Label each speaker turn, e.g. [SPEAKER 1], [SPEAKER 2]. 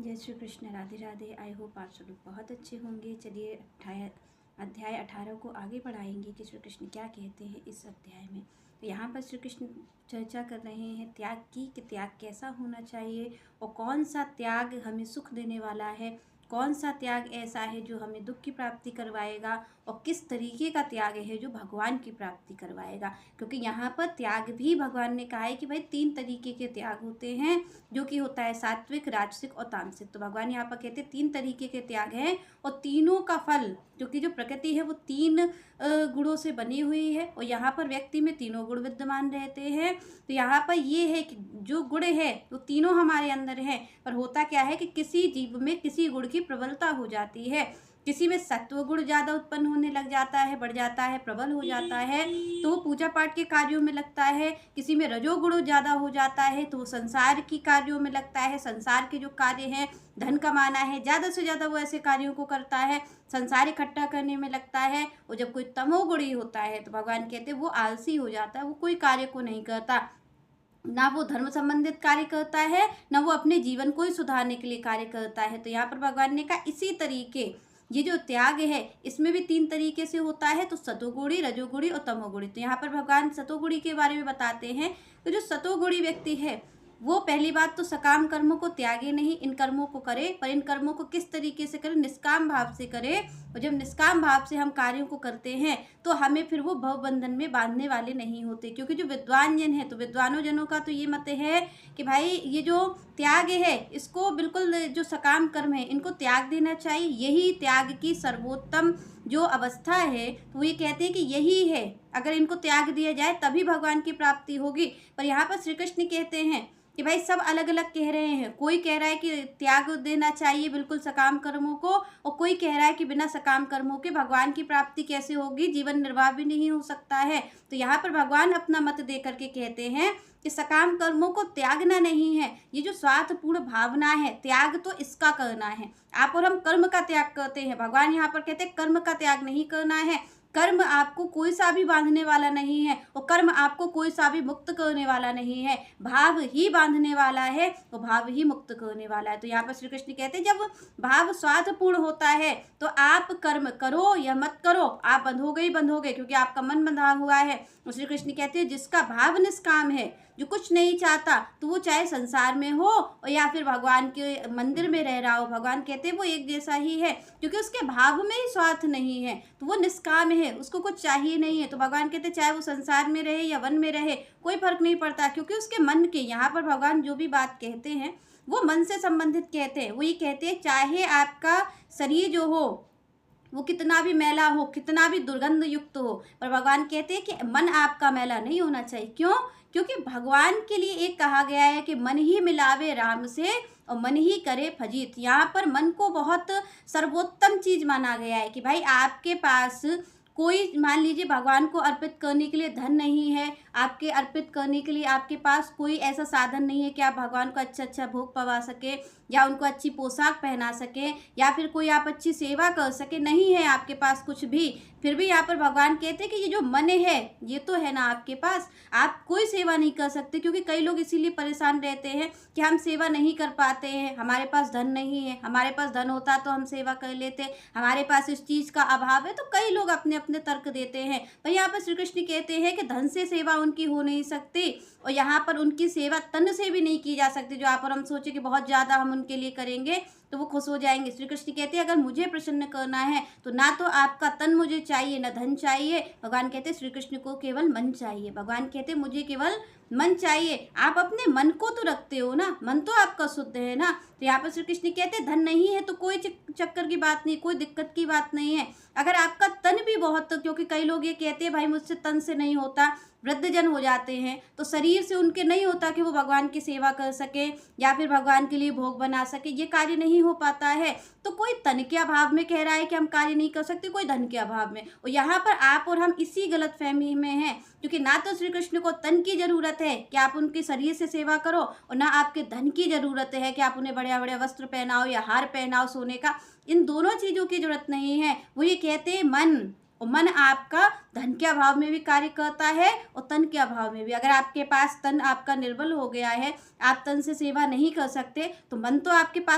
[SPEAKER 1] जय Shri Krishna, Radhe Radhe. I hope आप सब लोग बहुत अच्छे होंगे। चलिए अध्याय 18 को आगे बढ़ाएंगे कि श्री कृष्ण क्या कहते हैं इस अध्याय में। तो यहाँ पर श्री कृष्ण चर्चा कर रहे हैं त्याग की, कि त्याग कैसा होना चाहिए और कौन सा त्याग हमें सुख देने वाला है, कौन सा त्याग ऐसा है जो हमें दुख की प्राप्ति करवाएगा और किस तरीके का त्याग है जो भगवान की प्राप्ति करवाएगा। क्योंकि यहाँ पर त्याग भी भगवान ने कहा है कि भाई 3 तरीके के त्याग होते हैं, जो कि होता है सात्विक, राजसिक और तामसिक। तो भगवान यहाँ पर कहते हैं 3 तरीके के त्याग हैं और तीनों का फल, क्योंकि जो प्रकृति है वो 3 गुणों से बनी हुई है और यहाँ पर व्यक्ति में तीनों गुण विद्यमान रहते हैं। तो यहाँ पर ये है कि जो गुण है वो तीनों हमारे अंदर हैं, पर होता क्या है कि किसी जीव में किसी गुण की प्रबलता हो जाती है। किसी में सत्व गुण ज़्यादा उत्पन्न होने लग जाता है, बढ़ जाता है, प्रबल हो जाता है, तो वो पूजा पाठ के कार्यों में लगता है। किसी में रजोगुण ज़्यादा हो जाता है तो वो संसार की कार्यों में लगता है। संसार के जो कार्य हैं, धन कमाना है, ज़्यादा से ज़्यादा वो ऐसे कार्यों को करता है, संसार इकट्ठा करने में लगता है। और जब कोई तमोगुणी होता है तो भगवान कहते हैं वो आलसी हो जाता है, वो कोई कार्य को नहीं करता, ना वो धर्म संबंधित कार्य करता है, ना वो अपने जीवन को ही सुधारने के लिए कार्य करता है। तो यहाँ पर भगवान ने कहा इसी तरीके ये जो त्याग है इसमें भी 3 तरीके से होता है, तो सतोगुणी, रजोगुणी और तमोगुणी। तो यहाँ पर भगवान सतोगुणी के बारे में बताते हैं। तो जो सतोगुणी व्यक्ति है वो पहली बात तो सकाम कर्मों को त्यागे नहीं, इन कर्मों को करे, पर इन कर्मों को किस तरीके से करे, निष्काम भाव से करे। और जब निष्काम भाव से हम कार्यों को करते हैं तो हमें फिर वो भव बंधन में बांधने वाले नहीं होते। क्योंकि जो विद्वान जन है, तो विद्वानों जनों का तो ये मत है कि भाई ये जो त्याग है इसको बिल्कुल, जो सकाम कर्म है इनको त्याग देना चाहिए, यही त्याग की सर्वोत्तम जो अवस्था है। तो वो ये कहते हैं कि यही है, अगर इनको त्याग दिया जाए तभी भगवान की प्राप्ति होगी। पर यहाँ पर श्री कृष्ण कहते हैं कि भाई सब अलग अलग कह रहे हैं। कोई कह रहा है कि त्याग देना चाहिए बिल्कुल सकाम कर्मों को, और कोई कह रहा है कि बिना सकाम कर्मों के भगवान की प्राप्ति कैसे होगी, जीवन निर्वाह भी नहीं हो सकता है। तो यहाँ पर भगवान अपना मत दे करके कहते हैं कि सकाम कर्मों को त्यागना नहीं है, ये जो स्वार्थपूर्ण भावना है, त्याग तो इसका करना है। आप और हम कर्म का त्याग करते हैं, भगवान यहाँ पर कहते हैं कर्म का त्याग नहीं करना है। कर्म आपको कोई सा भी बांधने वाला नहीं है और कर्म आपको कोई सा भी मुक्त करने वाला नहीं है। भाव ही बांधने वाला है और भाव ही मुक्त करने वाला है। तो यहाँ पर श्री कृष्ण कहते हैं जब भाव स्वार्थपूर्ण होता है तो आप कर्म करो या मत करो, आप बंधोगे ही बंधोगे, क्योंकि आपका मन बंधा हुआ है। और श्री कृष्ण कहते हैं जिसका भाव निष्काम है, जो कुछ नहीं चाहता, तो वो चाहे संसार में हो और या फिर भगवान के मंदिर में रह रहा हो, भगवान कहते हैं वो एक जैसा ही है, क्योंकि उसके भाव में ही स्वार्थ नहीं है, तो वो निष्काम है, उसको कुछ चाहिए नहीं है। तो भगवान कहते हैं चाहे वो संसार में रहे या वन में रहे, कोई फर्क नहीं पड़ता, क्योंकि उसके मन के, यहाँ पर भगवान जो भी बात कहते हैं वो मन से संबंधित कहते हैं। वो ये कहते हैं चाहे आपका शरीर जो हो वो कितना भी मैला हो, कितना भी दुर्गंध युक्त हो, पर भगवान कहते हैं कि मन आपका मैला नहीं होना चाहिए। क्यों? क्योंकि भगवान के लिए एक कहा गया है कि मन ही मिलावे राम से और मन ही करे फजीत। यहाँ पर मन को बहुत सर्वोत्तम चीज़ माना गया है कि भाई आपके पास कोई, मान लीजिए भगवान को अर्पित करने के लिए धन नहीं है, आपके अर्पित करने के लिए आपके पास कोई ऐसा साधन नहीं है कि आप भगवान को अच्छा भोग पवा सके या उनको अच्छी पोशाक पहना सके या फिर कोई आप अच्छी सेवा कर सके, नहीं है आपके पास कुछ भी, फिर भी यहाँ पर भगवान कहते हैं कि ये जो मन है ये तो है ना आपके पास, आप कोई सेवा नहीं कर सकते। क्योंकि कई लोग इसीलिए परेशान रहते हैं कि हम सेवा नहीं कर पाते हैं, हमारे पास धन नहीं है, हमारे पास धन होता तो हम सेवा कर लेते, हमारे पास इस चीज़ का अभाव है। तो कई लोग अपने अपने तर्क देते हैं। पर यहाँ पर श्री कृष्ण कहते हैं कि धन से सेवा उनकी हो नहीं सकती और यहाँ पर उनकी सेवा तन से भी नहीं की जा सकती। जो आप और हम सोचे कि बहुत ज़्यादा हम उनके लिए करेंगे तो वो खुश हो जाएंगे। श्री कृष्ण कहते हैं अगर मुझे प्रसन्न करना है तो ना तो आपका तन मुझे चाहिए, ना धन चाहिए। भगवान कहते हैं श्री कृष्ण को केवल मन चाहिए। भगवान कहते हैं मुझे केवल मन चाहिए। आप अपने मन को तो रखते हो ना, मन तो आपका शुद्ध है ना। तो यहाँ पर श्री कृष्ण कहते हैं धन नहीं है तो कोई चक्कर की बात नहीं, कोई दिक्कत की बात नहीं है। अगर आपका तन भी बहुत, क्योंकि कई लोग ये कहते हैं भाई मुझसे तन से नहीं होता, वृद्धजन हो जाते हैं तो शरीर से उनके नहीं होता कि वो भगवान की सेवा कर सके या फिर भगवान के लिए भोग बना सके, ये कार्य नहीं हो पाता है। तो कोई तन के अभाव में कह रहा है कि हम कार्य नहीं कर सकते, कोई धन के अभाव में। और यहाँ पर आप और हम इसी गलत फहमी में हैं, क्योंकि ना तो श्री कृष्ण को तन की जरूरत है कि आप उनके शरीर से सेवा करो और ना आपके धन की जरूरत है कि आप उन्हें बड़े बड़े वस्त्र पहनाओ या हार पहनाओ सोने का। इन दोनों चीज़ों की जरूरत नहीं है। वो ये कहते हैं मन, और मन आपका धन के अभाव में भी कार्य करता है और तन के अभाव में भी। अगर आपके पास तन आपका निर्बल हो गया है, आप तन से सेवा नहीं कर सकते, तो मन तो आपके पास